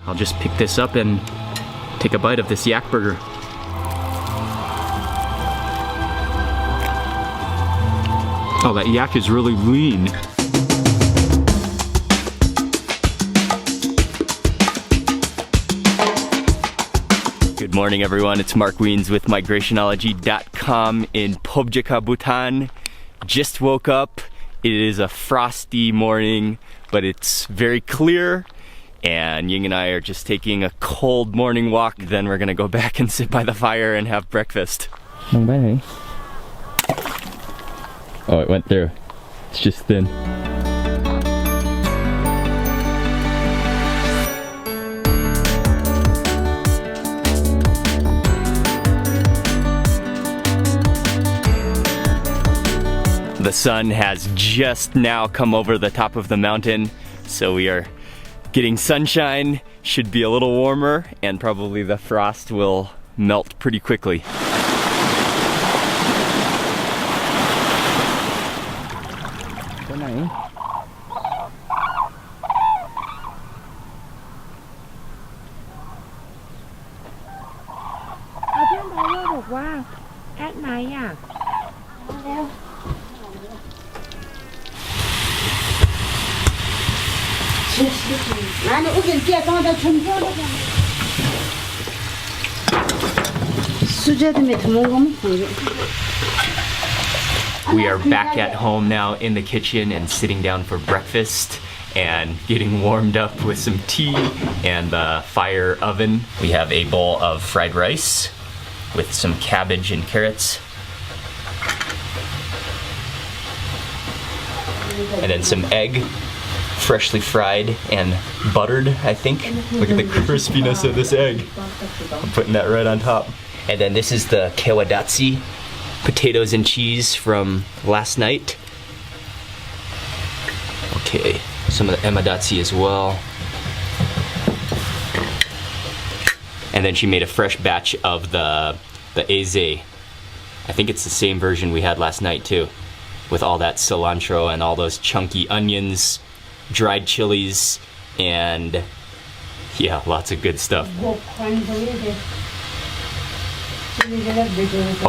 I'll just pick this up and take a bite of this yak burger. Oh, that yak is really lean. Good morning, everyone. It's Mark Wiens with Migrationology.com in Phobjikha, Bhutan. Just woke up. It is a frosty morning, but it's very clear. And Ying and I are just taking a cold morning walk. Then we're gonna go back and sit by the fire and have breakfast. Oh, it went through. It's just thin. The sun has just now come over the top of the mountain, so we are getting sunshine. Should be a little warmer, and probably the frost will melt pretty quickly. We are back at home now in the kitchen and sitting down for breakfast and getting warmed up with some tea and the fire oven. We have a bowl of fried rice with some cabbage and carrots. And then some egg, freshly fried and buttered, I think. Look at the crispiness of this egg. I'm putting that right on top. And then this is the kewadatsi, potatoes and cheese from last night. Okay, some of the emadatsi as well. And then she made a fresh batch of the eze. I think it's the same version we had last night too, with all that cilantro and all those chunky onions, dried chilies, and yeah, lots of good stuff. Oh,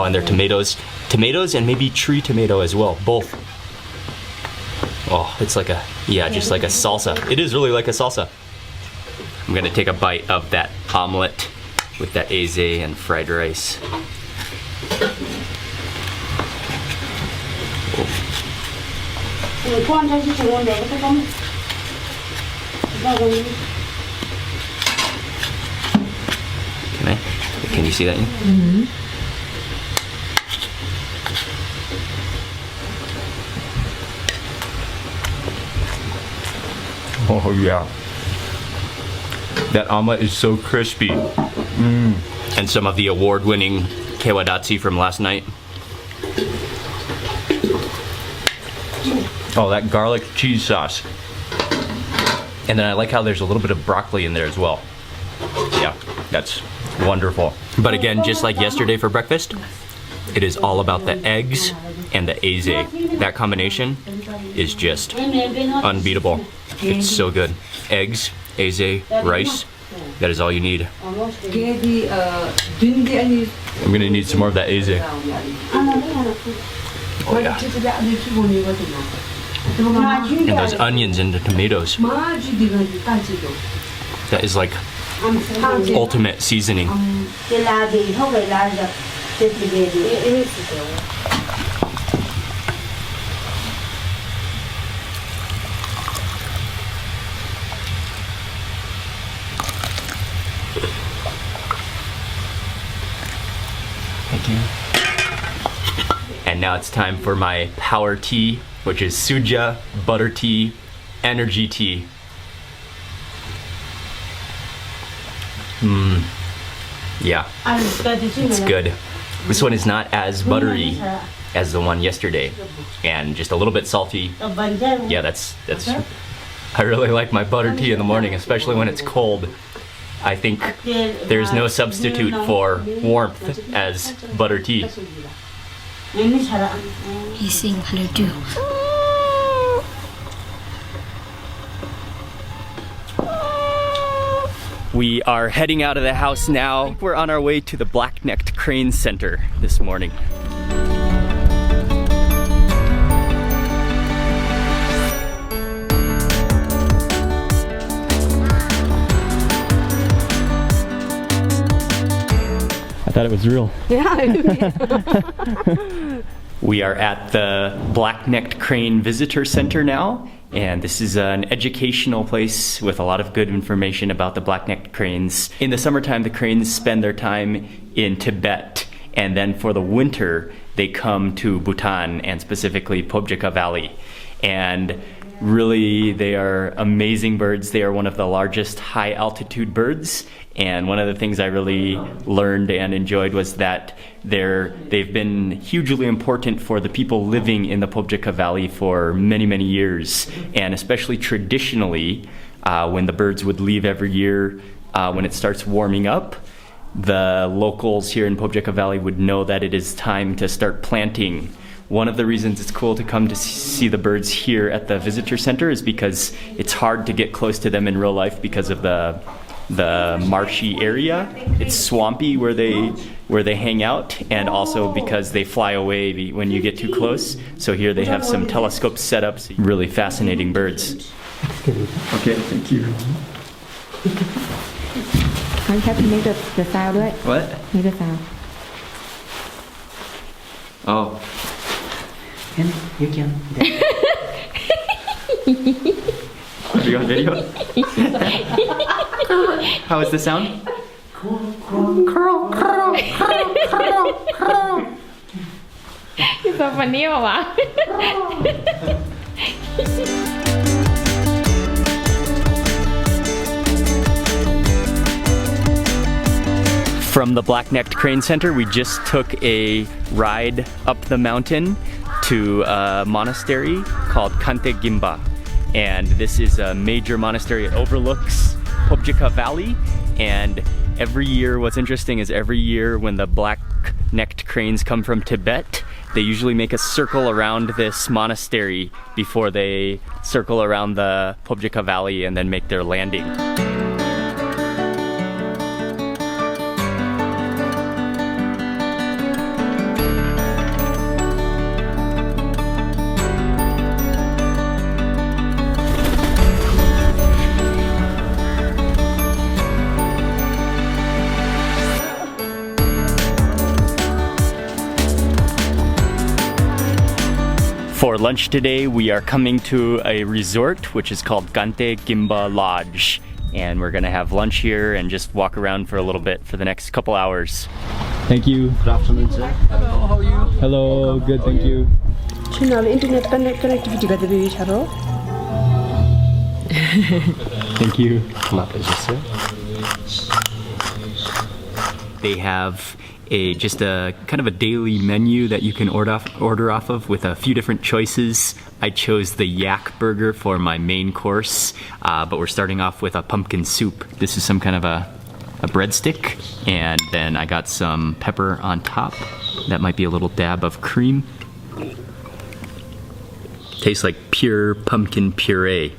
and their tomatoes and maybe tree tomato as well, both. Oh, it's like a, yeah, just like a salsa. It is really like a salsa. I'm gonna take a bite of that omelet with that eze and fried rice. Can you see that? Mm-hmm. Oh yeah. That omelet is so crispy. And some of the award-winning kewadatsi from last night. Oh, that garlic cheese sauce. And then I like how there's a little bit of broccoli in there as well. Yeah, that's wonderful. But again, just like yesterday for breakfast, it is all about the eggs and the eze. That combination is just unbeatable. It's so good. Eggs, eze, rice. That is all you need. I'm gonna need some more of that eze. Oh yeah. And those onions and the tomatoes. That is like ultimate seasoning. Thank you. And now it's time for my power tea, which is suja, butter tea, energy tea. Yeah, it's good. This one is not as buttery as the one yesterday, and just a little bit salty. Yeah, that's. I really like my butter tea in the morning, especially when it's cold. I think there's no substitute for warmth as butter tea. He's saying hello too. We are heading out of the house now. We're on our way to the Black-necked Crane Center this morning. I thought it was real. Yeah. We are at the Black-necked Crane Visitor Center now, and this is an educational place with a lot of good information about the black-necked cranes. In the summertime, the cranes spend their time in Tibet, and then for the winter, they come to Bhutan and specifically Phobjikha Valley. And really, they are amazing birds. They are one of the largest high-altitude birds, and one of the things I really learned and enjoyed was that they've been hugely important for the people living in the Phobjikha Valley for many, many years. And especially traditionally, when the birds would leave every year, when it starts warming up, the locals here in Phobjikha Valley would know that it is time to start planting. One of the reasons it's cool to come to see the birds here at the visitor center is because it's hard to get close to them in real life because of the marshy area. It's swampy where they hang out, and also because they fly away when you get too close. So here they have some telescopes set up. Really fascinating birds. Okay, thank you. You have to make the sound, right? What? Make the sound. Oh. You can. Are you on video? How is the sound? It's so funny, Mama. From the Black-necked Crane Center, we just took a ride up the mountain to a monastery called Gangtey Goemba. And this is a major monastery. It overlooks Phobjikha Valley. And every year, what's interesting is every year when the black-necked cranes come from Tibet, they usually make a circle around this monastery before they circle around the Phobjikha Valley and then make their landing. For lunch today, we are coming to a resort which is called Gangtey Goemba Lodge. And we're gonna have lunch here and just walk around for a little bit for the next couple hours. Thank you. Good afternoon, sir. Hello, how are you? Hello, good, thank you. 채널 인터넷 커넥티비티가 되게 잘어. Thank you. My pleasure, sir. They have just a kind of a daily menu that you can order off of with a few different choices. I chose the yak burger for my main course, but we're starting off with a pumpkin soup. This is some kind of a breadstick, and then I got some pepper on top. That might be a little dab of cream. Tastes like pure pumpkin puree.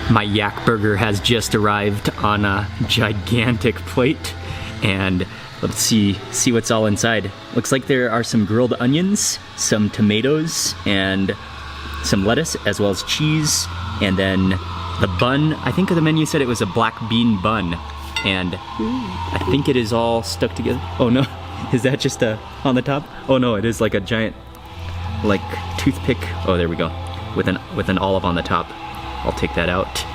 My yak burger has just arrived on a gigantic plate, and let's see what's all inside. Looks like there are some grilled onions, some tomatoes, and some lettuce, as well as cheese. And then the bun, I think the menu said it was a black bean bun. And I think it is all stuck together. Oh no, is that just on the top? Oh no, it is like a giant, like toothpick. Oh, there we go, with an olive on the top. I'll take that out.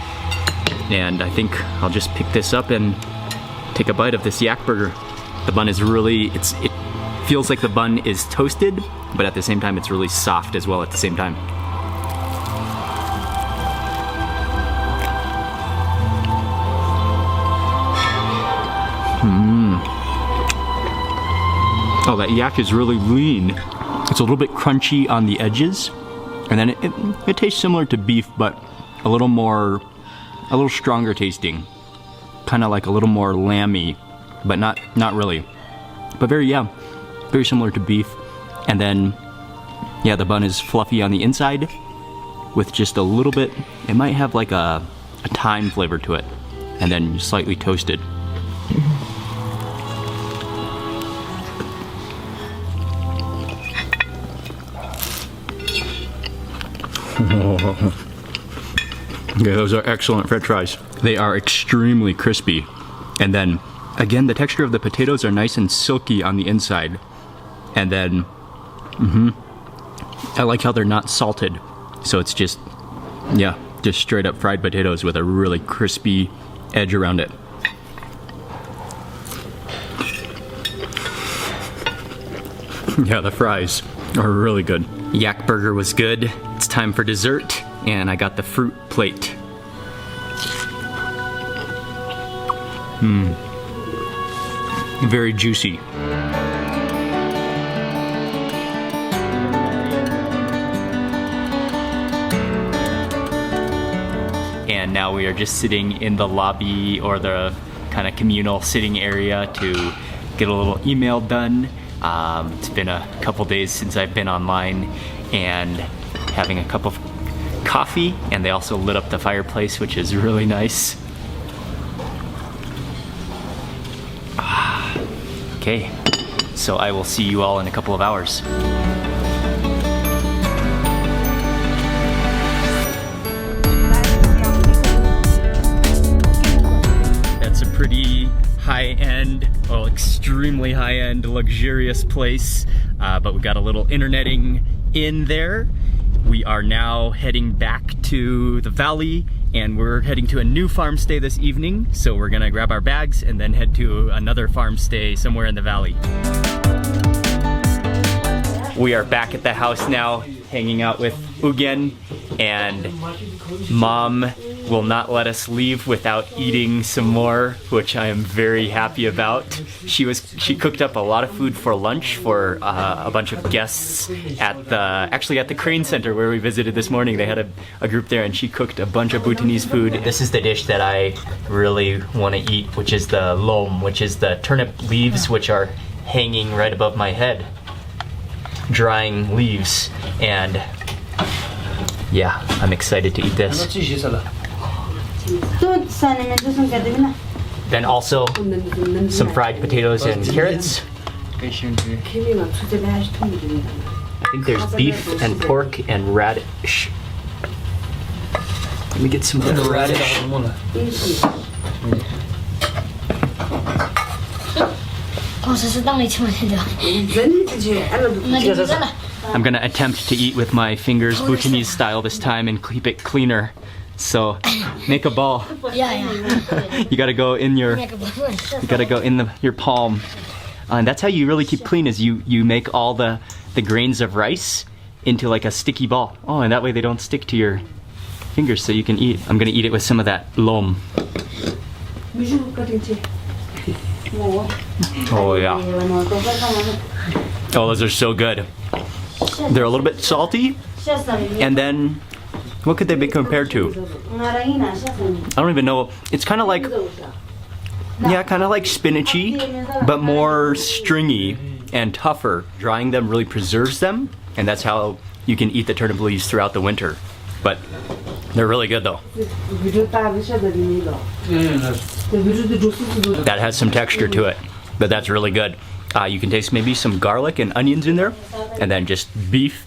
And I think I'll just pick this up and take a bite of this yak burger. The bun is really, it feels like the bun is toasted, but at the same time it's really soft as well at the same time. Oh, that yak is really lean. It's a little bit crunchy on the edges, and then it tastes similar to beef, but a little stronger tasting. Kind of like a little more lamby, but not really. But very similar to beef. And then, yeah, the bun is fluffy on the inside with just a little bit, it might have like a thyme flavor to it. and then slightly toasted. Yeah, those are excellent French fries. They are extremely crispy. And then, again, the texture of the potatoes are nice and silky on the inside. And then, I like how they're not salted. So it's just, yeah, just straight up fried potatoes with a really crispy edge around it. Yeah, the fries are really good. Yak burger was good. It's time for dessert, and I got the fruit plate. Very juicy. And now we are just sitting in the lobby or the kind of communal sitting area to get a little email done. It's been a couple days since I've been online, and having a cup of coffee, and they also lit up the fireplace, which is really nice. Okay, so I will see you all in a couple of hours. That's a pretty high-end, well, extremely high-end, luxurious place, but we got a little interneting in there. We are now heading back to the valley, and we're heading to a new farm stay this evening, so we're gonna grab our bags and then head to another farm stay somewhere in the valley. We are back at the house now, hanging out with Ugyen, and Mom will not let us leave without eating some more, which I am very happy about. She cooked up a lot of food for lunch for a bunch of guests at the Crane Center where we visited this morning. They had a group there, and she cooked a bunch of Bhutanese food. This is the dish that I really want to eat, which is the lom, which is the turnip leaves, which are hanging right above my head. Drying leaves, and yeah, I'm excited to eat this. Then also some fried potatoes and carrots. I think there's beef and pork and radish. Let me get some of the radish. I'm gonna attempt to eat with my fingers Bhutanese style this time and keep it cleaner. So make a ball. You gotta go in your your palm. And that's how you really keep clean, is you make all the grains of rice into like a sticky ball. Oh, and that way they don't stick to your fingers, so you can eat. I'm gonna eat it with some of that lom. Oh yeah. Oh, those are so good. They're a little bit salty, and then what could they be compared to? I don't even know. It's kind of like, yeah, kind of like spinachy, but more stringy and tougher. Drying them really preserves them, and that's how you can eat the turnip leaves throughout the winter. But they're really good though. That has some texture to it, but that's really good. You can taste maybe some garlic and onions in there, and then just beef.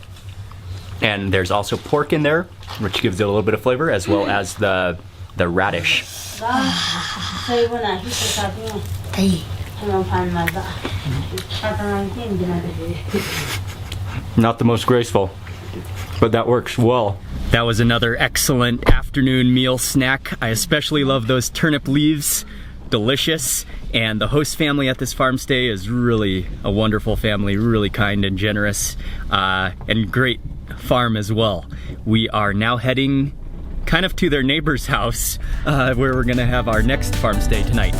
And there's also pork in there, which gives it a little bit of flavor, as well as the radish. Not the most graceful, but that works well. That was another excellent afternoon meal snack. I especially love those turnip leaves. Delicious. And the host family at this farm stay is really a wonderful family, really kind and generous, and great farm as well. We are now heading kind of to their neighbor's house, where we're gonna have our next farm stay tonight.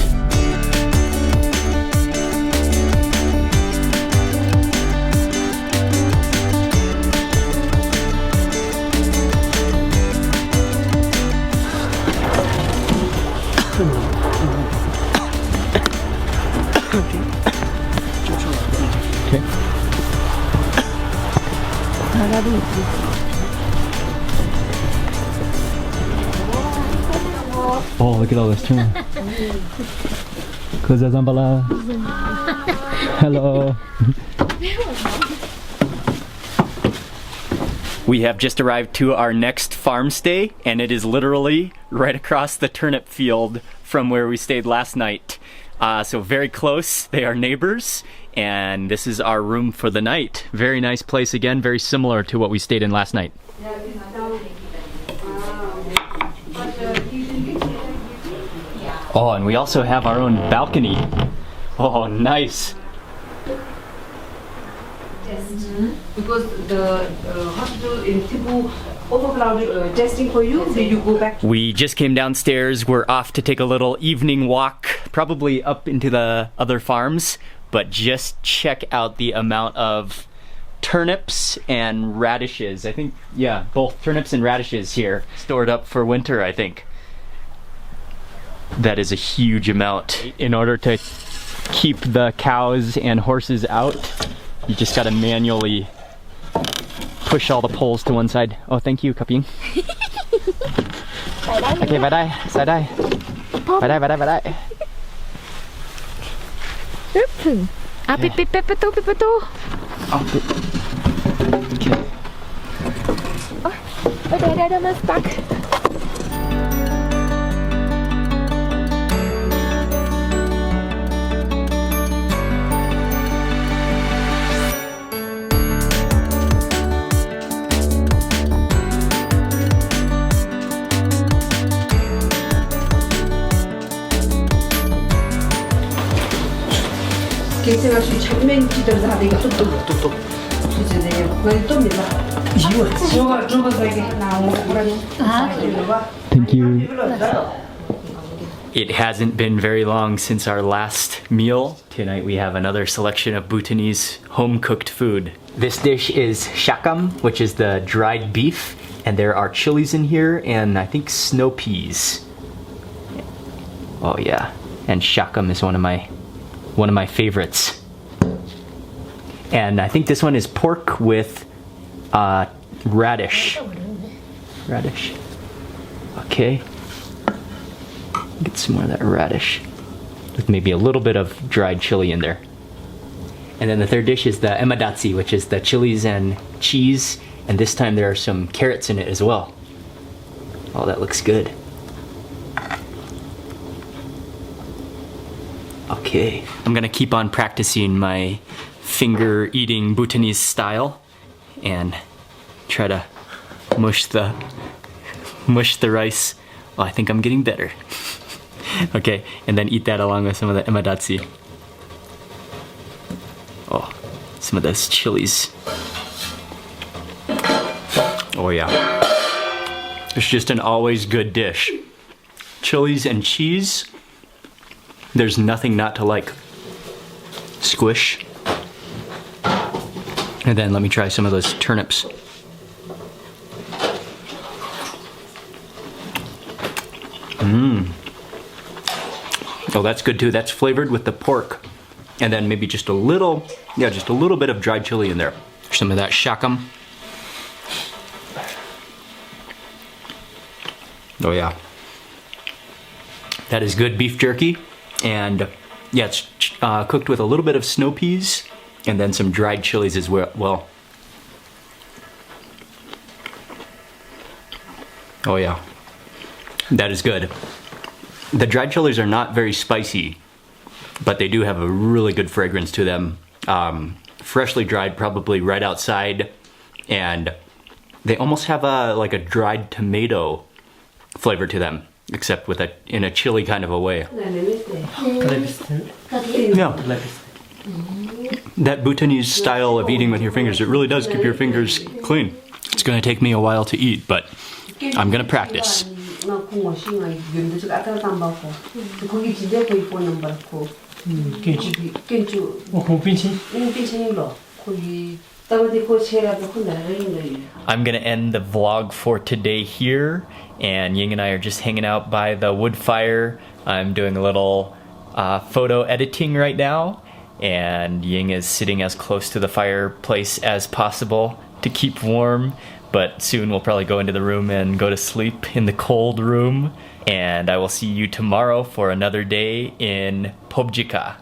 Oh, look at all this turnip. Koza Zambala. Hello. We have just arrived to our next farm stay, and it is literally right across the turnip field from where we stayed last night. So very close, they are neighbors, and this is our room for the night. Very nice place again, very similar to what we stayed in last night. Oh, and we also have our own balcony. Oh, nice. Because the hospital in Thibu overcrowded testing for you, so you go back. We just came downstairs. We're off to take a little evening walk, probably up into the other farms, but just check out the amount of turnips and radishes. I think, yeah, both turnips and radishes here stored up for winter, I think. That is a huge amount. In order to keep the cows and horses out, you just gotta manually push all the poles to one side. Oh, thank you, Kaping. Okay, bye-bye. Bye-bye. Bye-bye, bye-bye, bye-bye. ปึ๊บถึงปิดประตูปิดประตู Oh, good. Okay. เดี๋ยวมันสตั๊ก 계획할 수 장면 기다려서 하다가 뚝뚝 이제 거의 또 밀라 이거 좁아서게 나오라니 Thank you. It hasn't been very long since our last meal. Tonight we have another selection of Bhutanese home-cooked food. This dish is shakam, which is the dried beef, and there are chilies in here and I think snow peas. Oh yeah, and shakam is one of my favorites. And I think this one is pork with radish. Radish. Okay. Get some more of that radish. With maybe a little bit of dried chili in there. And then the third dish is the emadatsi, which is the chilies and cheese. And this time there are some carrots in it as well. Oh, that looks good. Okay, I'm gonna keep on practicing my finger eating Bhutanese style and try to mush the rice. Oh, I think I'm getting better. Okay, and then eat that along with some of the emadatsi. Oh, some of those chilies. Oh yeah. It's just an always good dish. Chilies and cheese. There's nothing not to like. Squish. And then let me try some of those turnips. Oh, that's good too. That's flavored with the pork. And then maybe just a little, yeah, just a little bit of dried chili in there. Some of that shakam. Oh yeah. That is good beef jerky. And yeah, it's cooked with a little bit of snow peas and then some dried chilies as well. Oh yeah, that is good. The dried chilies are not very spicy, but they do have a really good fragrance to them. Freshly dried, probably right outside, and they almost have like a dried tomato flavor to them. Except with in a chili kind of a way. Yeah. That Bhutanese style of eating with your fingers, it really does keep your fingers clean. It's gonna take me a while to eat, but I'm gonna practice. I'm gonna end the vlog for today here, and Ying and I are just hanging out by the wood fire. I'm doing a little photo editing right now, and Ying is sitting as close to the fireplace as possible to keep warm, but soon we'll probably go into the room and go to sleep in the cold room, And I will see you tomorrow for another day in Phobjikha.